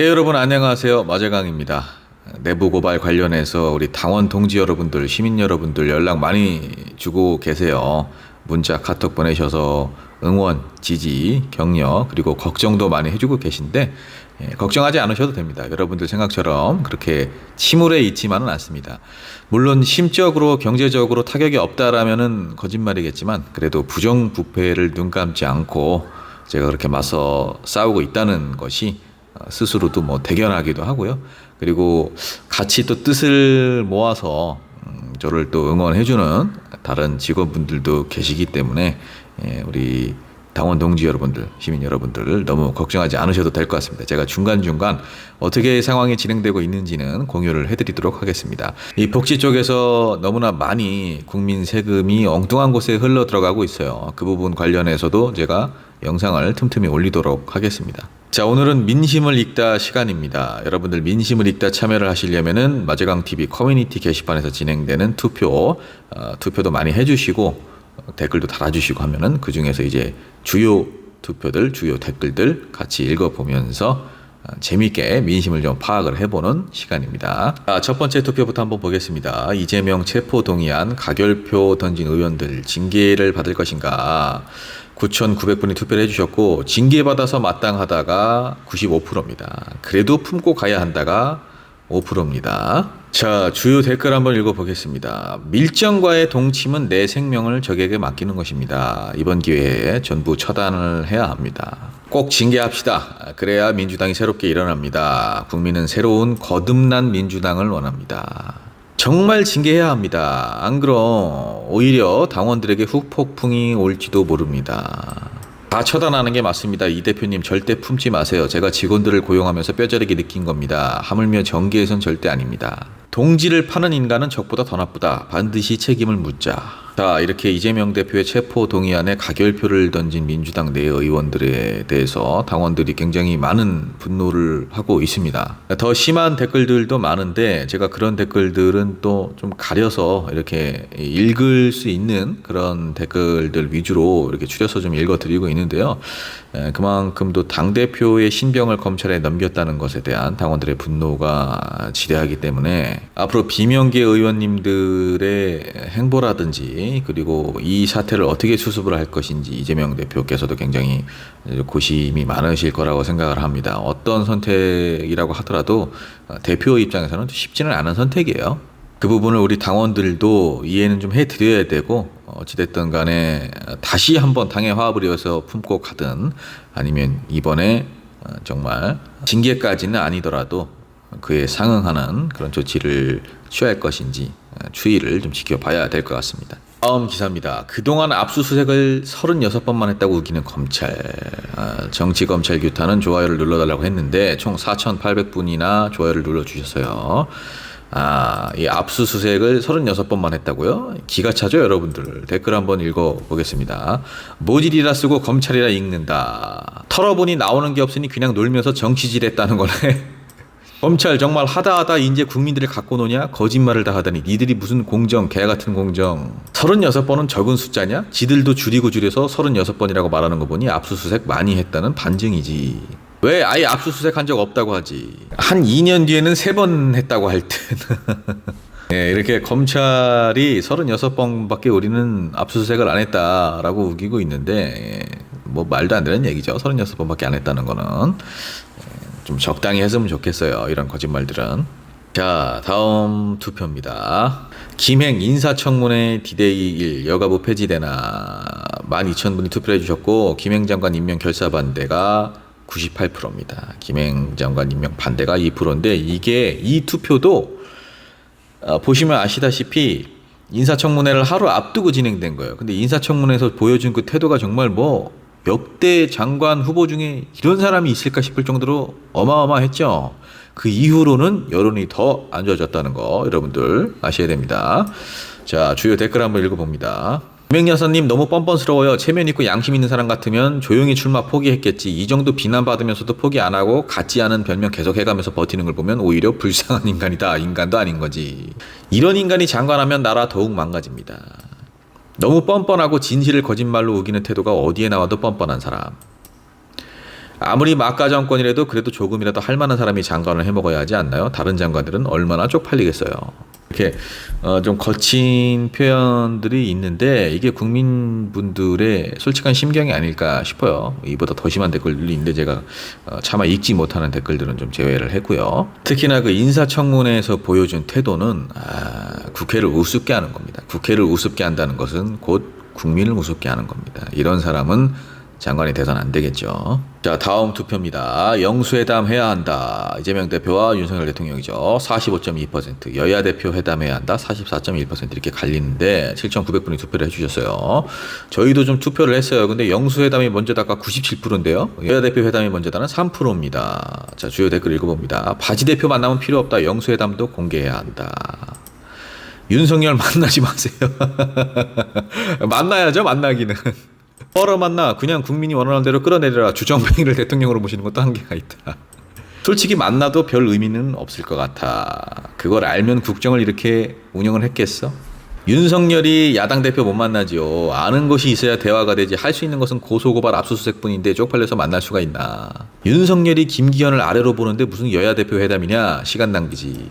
네, 여러분 안녕하세요. 마재강입니다. 내부 고발 관련해서 우리 당원 동지 여러분들, 시민 여러분들 연락 많이 주고 계세요. 문자, 카톡 보내셔서 응원, 지지, 격려 그리고 걱정도 많이 해주고 계신데 걱정하지 않으셔도 됩니다. 여러분들 생각처럼 그렇게 침울해 있지만은 않습니다. 물론 심적으로 경제적으로 타격이 없다라면은 거짓말이겠지만 그래도 부정부패를 눈 감지 않고 제가 그렇게 맞서 싸우고 있다는 것이 스스로도 뭐 대견하기도 하고요. 그리고 같이 또 뜻을 모아서 저를 또 응원해주는 다른 직원분들도 계시기 때문에 우리 당원 동지 여러분들, 시민 여러분들 너무 걱정하지 않으셔도 될 것 같습니다. 제가 중간중간 어떻게 상황이 진행되고 있는지는 공유를 해드리도록 하겠습니다. 이 복지 쪽에서 너무나 많이 국민 세금이 엉뚱한 곳에 흘러 들어가고 있어요. 그 부분 관련해서도 제가 영상을 틈틈이 올리도록 하겠습니다. 자, 오늘은 민심을 읽다 시간입니다. 여러분들 민심을 읽다 참여를 하시려면은 마재강TV 커뮤니티 게시판에서 진행되는 투표도 많이 해주시고 댓글도 달아주시고 하면은 그 중에서 이제 주요 투표들, 주요 댓글들 같이 읽어보면서 재미있게 민심을 좀 파악을 해보는 시간입니다. 첫 번째 투표부터 한번 보겠습니다. 이재명 체포동의안 가결표 던진 의원들 징계를 받을 것인가? 9,900분이 투표를 해주셨고 징계받아서 마땅하다가 95%입니다. 그래도 품고 가야 한다가 5%입니다. 자, 주요 댓글 한번 읽어보겠습니다. 밀정과의 동침은 내 생명을 적에게 맡기는 것입니다. 이번 기회에 전부 처단을 해야 합니다. 꼭 징계합시다. 그래야 민주당이 새롭게 일어납니다. 국민은 새로운 거듭난 민주당을 원합니다. 정말 징계해야 합니다. 안 그럼 오히려 당원들에게 후폭풍이 올지도 모릅니다. 다 처단하는 게 맞습니다. 이 대표님 절대 품지 마세요. 제가 직원들을 고용하면서 뼈저리게 느낀 겁니다. 하물며 정계에선 절대 아닙니다. 동지를 파는 인간은 적보다 더 나쁘다. 반드시 책임을 묻자. 자, 이렇게 이재명 대표의 체포 동의안에 가결표를 던진 민주당 내 의원들에 대해서 당원들이 굉장히 많은 분노를 하고 있습니다. 더 심한 댓글들도 많은데 제가 그런 댓글들은 또 좀 가려서 이렇게 읽을 수 있는 그런 댓글들 위주로 이렇게 추려서 좀 읽어드리고 있는데요. 그만큼 또 당대표의 신병을 검찰에 넘겼다는 것에 대한 당원들의 분노가 지대하기 때문에 앞으로 비명계 의원님들의 행보라든지 그리고 이 사태를 어떻게 수습을 할 것인지 이재명 대표께서도 굉장히 고심이 많으실 거라고 생각을 합니다. 어떤 선택이라고 하더라도 대표 입장에서는 쉽지는 않은 선택이에요. 그 부분을 우리 당원들도 이해는 좀 해드려야 되고 어찌됐든 간에 다시 한번 당의 화합을 이어서 품고 가든 아니면 이번에 정말 징계까지는 아니더라도 그에 상응하는 그런 조치를 취할 것인지 추이를 좀 지켜봐야 될 것 같습니다. 다음 기사입니다. 그동안 압수수색을 36번만 했다고 우기는 검찰. 정치검찰 규탄은 좋아요를 눌러달라고 했는데 총 4,800분이나 좋아요를 눌러주셨어요. 이 압수수색을 36번만 했다고요? 기가 차죠, 여러분들. 댓글 한번 읽어보겠습니다. 모질이라 쓰고 검찰이라 읽는다. 털어보니 나오는 게 없으니 그냥 놀면서 정치질 했다는 거네. 검찰 정말 하다하다 이제 국민들을 갖고 노냐? 거짓말을 다 하다니 니들이 무슨 공정, 개 같은 공정. 36번은 적은 숫자냐? 지들도 줄여서 36번이라고 말하는 거 보니 압수수색 많이 했다는 반증이지. 왜 아예 압수수색 한 적 없다고 하지? 한 2년 뒤에는 3번 했다고 할 때는 네, 이렇게 검찰이 36번밖에 우리는 압수수색을 안 했다라고 우기고 있는데 뭐 말도 안 되는 얘기죠. 36번밖에 안 했다는 거는 좀 적당히 했으면 좋겠어요. 이런 거짓말들은. 자, 다음 투표입니다. 김행 인사청문회 디데이 1 여가부 폐지되나 12,000분이 투표를 해주셨고 김행 장관 임명 결사 반대가 98%입니다. 김행 장관 임명 반대가 2%인데 이게 이 투표도 보시면 아시다시피 인사청문회를 하루 앞두고 진행된 거예요. 근데 인사청문회에서 보여준 그 태도가 정말 뭐 역대 장관 후보 중에 이런 사람이 있을까 싶을 정도로 어마어마했죠. 그 이후로는 여론이 더 안 좋아졌다는 거 여러분들 아셔야 됩니다. 자, 주요 댓글 한번 읽어봅니다. 김행여사님 너무 뻔뻔스러워요. 체면 있고 양심 있는 사람 같으면 조용히 출마 포기했겠지. 이 정도 비난받으면서도 포기 안 하고 같지 않은 별명 계속 해가면서 버티는 걸 보면 오히려 불쌍한 인간이다. 인간도 아닌 거지. 이런 인간이 장관하면 나라 더욱 망가집니다. 너무 뻔뻔하고 진실을 거짓말로 우기는 태도가 어디에 나와도 뻔뻔한 사람. 아무리 막가 정권이라도 그래도 조금이라도 할 만한 사람이 장관을 해먹어야 하지 않나요? 다른 장관들은 얼마나 쪽팔리겠어요. 이렇게 좀 거친 표현들이 있는데 이게 국민분들의 솔직한 심경이 아닐까 싶어요. 이보다 더 심한 댓글들이 있는데 제가 차마 읽지 못하는 댓글들은 좀 제외를 했고요. 특히나 그 인사청문회에서 보여준 태도는 국회를 우습게 하는 겁니다. 국회를 우습게 한다는 것은 곧 국민을 우습게 하는 겁니다. 이런 사람은 장관이 돼서는 안 되겠죠. 자, 다음 투표입니다. 영수회담 해야 한다. 이재명 대표와 윤석열 대통령이죠. 45.2%. 여야 대표 회담해야 한다. 44.1% 이렇게 갈리는데 7,900분이 투표를 해주셨어요. 저희도 좀 투표를 했어요. 근데 영수회담이 먼저다가 97%인데요. 여야 대표 회담이 먼저다는 3%입니다. 자, 주요 댓글 읽어봅니다. 바지 대표 만나면 필요 없다. 영수회담도 공개해야 한다. 윤석열 만나지 마세요. 만나야죠. 만나기는. 뻘어 만나 그냥 국민이 원하는 대로 끌어내려라. 주정뱅이를 대통령으로 모시는 것도 한계가 있다. 솔직히 만나도 별 의미는 없을 것 같아. 그걸 알면 국정을 이렇게 운영을 했겠어? 윤석열이 야당 대표 못 만나지요. 아는 것이 있어야 대화가 되지. 할 수 있는 것은 고소고발 압수수색뿐인데 쪽팔려서 만날 수가 있나. 윤석열이 김기현을 아래로 보는데 무슨 여야 대표 회담이냐. 시간 낭비지.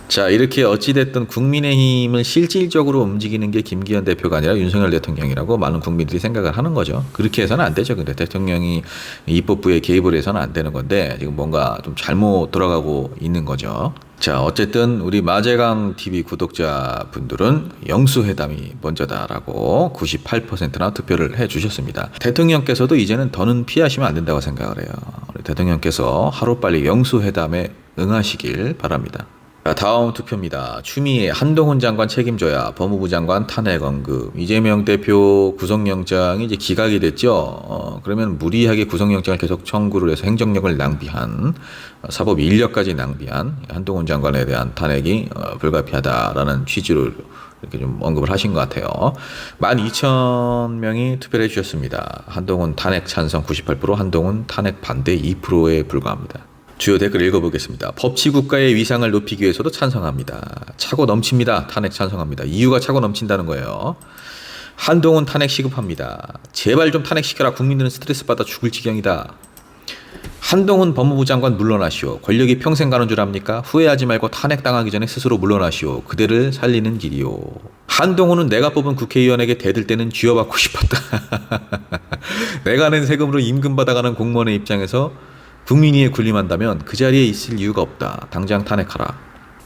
자, 이렇게 어찌됐든 국민의힘을 실질적으로 움직이는 게 김기현 대표가 아니라 윤석열 대통령이라고 많은 국민들이 생각을 하는 거죠. 그렇게 해서는 안 되죠. 근데 대통령이 입법부에 개입을 해서는 안 되는 건데 지금 뭔가 좀 잘못 돌아가고 있는 거죠. 자, 어쨌든 우리 마재강 TV 구독자분들은 영수회담이 먼저다라고 98%나 투표를 해주셨습니다. 대통령께서도 이제는 더는 피하시면 안 된다고 생각을 해요. 우리 대통령께서 하루빨리 영수회담에 응하시길 바랍니다. 자, 다음 투표입니다. 추미애 한동훈 장관 책임져야 법무부 장관 탄핵 언급. 이재명 대표 구속영장이 이제 기각이 됐죠. 그러면 무리하게 구속영장을 계속 청구를 해서 행정력을 낭비한 사법 인력까지 낭비한 한동훈 장관에 대한 탄핵이 불가피하다라는 취지로 이렇게 좀 언급을 하신 것 같아요. 12,000명이 투표를 해주셨습니다. 한동훈 탄핵 찬성 98%, 한동훈 탄핵 반대 2%에 불과합니다. 주요 댓글 읽어보겠습니다. 법치국가의 위상을 높이기 위해서도 찬성합니다. 차고 넘칩니다. 탄핵 찬성합니다. 이유가 차고 넘친다는 거예요. 한동훈 탄핵 시급합니다. 제발 좀 탄핵시켜라. 국민들은 스트레스 받아 죽을 지경이다. 한동훈 법무부 장관 물러나시오. 권력이 평생 가는 줄 압니까? 후회하지 말고 탄핵당하기 전에 스스로 물러나시오. 그대를 살리는 길이오. 한동훈은 내가 뽑은 국회의원에게 대들 때는 쥐어받고 싶었다. 내가 낸 세금으로 임금 받아가는 공무원의 입장에서 국민위에 군림한다면 그 자리에 있을 이유가 없다. 당장 탄핵하라.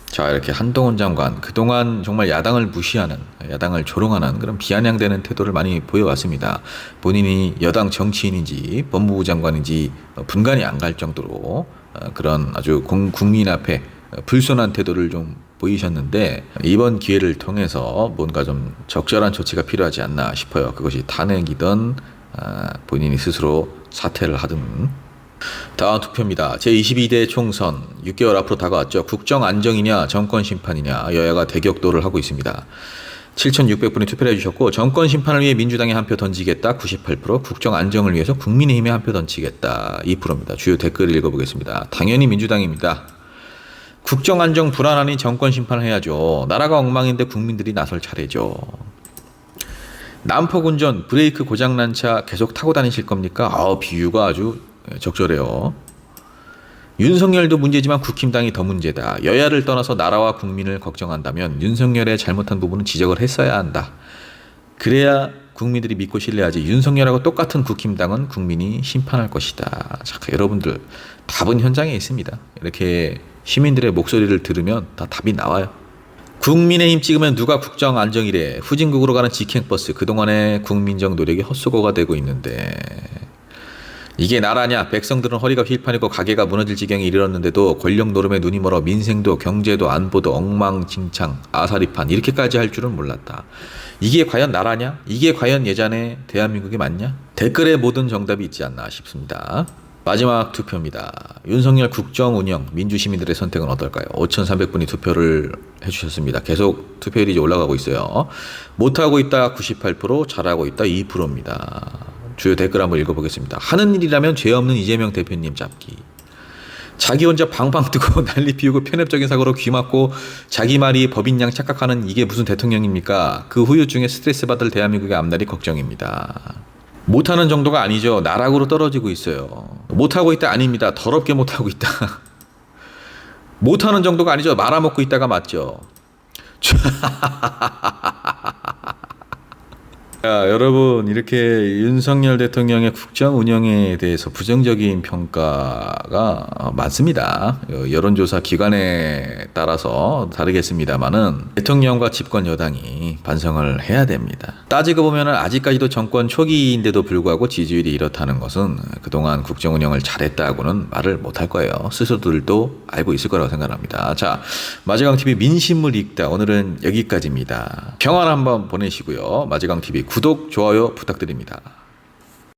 자, 이렇게 한동훈 장관 그동안 정말 야당을 무시하는, 야당을 조롱하는 그런 비아냥대는 태도를 많이 보여왔습니다. 본인이 여당 정치인인지 법무부 장관인지 분간이 안 갈 정도로 그런 아주 국민 앞에 불손한 태도를 좀 보이셨는데 이번 기회를 통해서 뭔가 좀 적절한 조치가 필요하지 않나 싶어요. 그것이 탄핵이든 본인이 스스로 사퇴를 하든. 다음 투표입니다. 제22대 총선 6개월 앞으로 다가왔죠. 국정 안정이냐 정권 심판이냐 여야가 대격돌을 하고 있습니다. 7,600분이 투표를 해주셨고 정권 심판을 위해 민주당에 한 표 던지겠다 98%, 국정 안정을 위해서 국민의힘에 한 표 던지겠다 2%입니다. 주요 댓글 읽어보겠습니다. 당연히 민주당입니다. 국정 안정 불안하니 정권 심판을 해야죠. 나라가 엉망인데 국민들이 나설 차례죠. 남포운전 브레이크 고장난 차 계속 타고 다니실 겁니까? 비유가 아주 적절해요. 윤석열도 문제지만 국힘당이 더 문제다. 여야를 떠나서 나라와 국민을 걱정한다면 윤석열의 잘못한 부분은 지적을 했어야 한다. 그래야 국민들이 믿고 신뢰하지. 윤석열하고 똑같은 국힘당은 국민이 심판할 것이다. 자, 여러분들 답은 현장에 있습니다. 이렇게 시민들의 목소리를 들으면 다 답이 나와요. 국민의힘 찍으면 누가 국정 안정이래. 후진국으로 가는 직행버스. 그동안의 국민적 노력이 헛수고가 되고 있는데 이게 나라냐? 백성들은 허리가 휠판이고 가게가 무너질 지경에 이르렀는데도 권력 노름에 눈이 멀어 민생도 경제도 안보도 엉망진창 아사리판 이렇게까지 할 줄은 몰랐다. 이게 과연 나라냐? 이게 과연 예전의 대한민국이 맞냐? 댓글에 모든 정답이 있지 않나 싶습니다. 마지막 투표입니다. 윤석열 국정 운영 민주시민들의 선택은 어떨까요? 5,300분이 투표를 해주셨습니다. 계속 투표율이 이제 올라가고 있어요. 못하고 있다 98%, 잘하고 있다 2%입니다. 주요 댓글 한번 읽어보겠습니다. 하는 일이라면 죄 없는 이재명 대표님 잡기. 자기 혼자 방방 뜨고 난리 피우고 편협적인 사고로 귀 막고 자기 말이 법인 양 착각하는 이게 무슨 대통령입니까? 그 후유증에 스트레스 받을 대한민국의 앞날이 걱정입니다. 못하는 정도가 아니죠. 나락으로 떨어지고 있어요. 못하고 있다 아닙니다. 더럽게 못하고 있다. 못하는 정도가 아니죠. 말아먹고 있다가 맞죠. 자, 여러분 이렇게 윤석열 대통령의 국정 운영에 대해서 부정적인 평가가 많습니다. 여론조사 기관에 따라서 다르겠습니다만은 대통령과 집권 여당이 반성을 해야 됩니다. 따지고 보면 아직까지도 정권 초기인데도 불구하고 지지율이 이렇다는 것은 그동안 국정 운영을 잘했다고는 말을 못할 거예요. 스스로들도 알고 있을 거라고 생각합니다. 자, 마제강TV 민심을 읽다 오늘은 여기까지입니다. 평안 한번 보내시고요. 마제강TV 구독, 좋아요 부탁드립니다.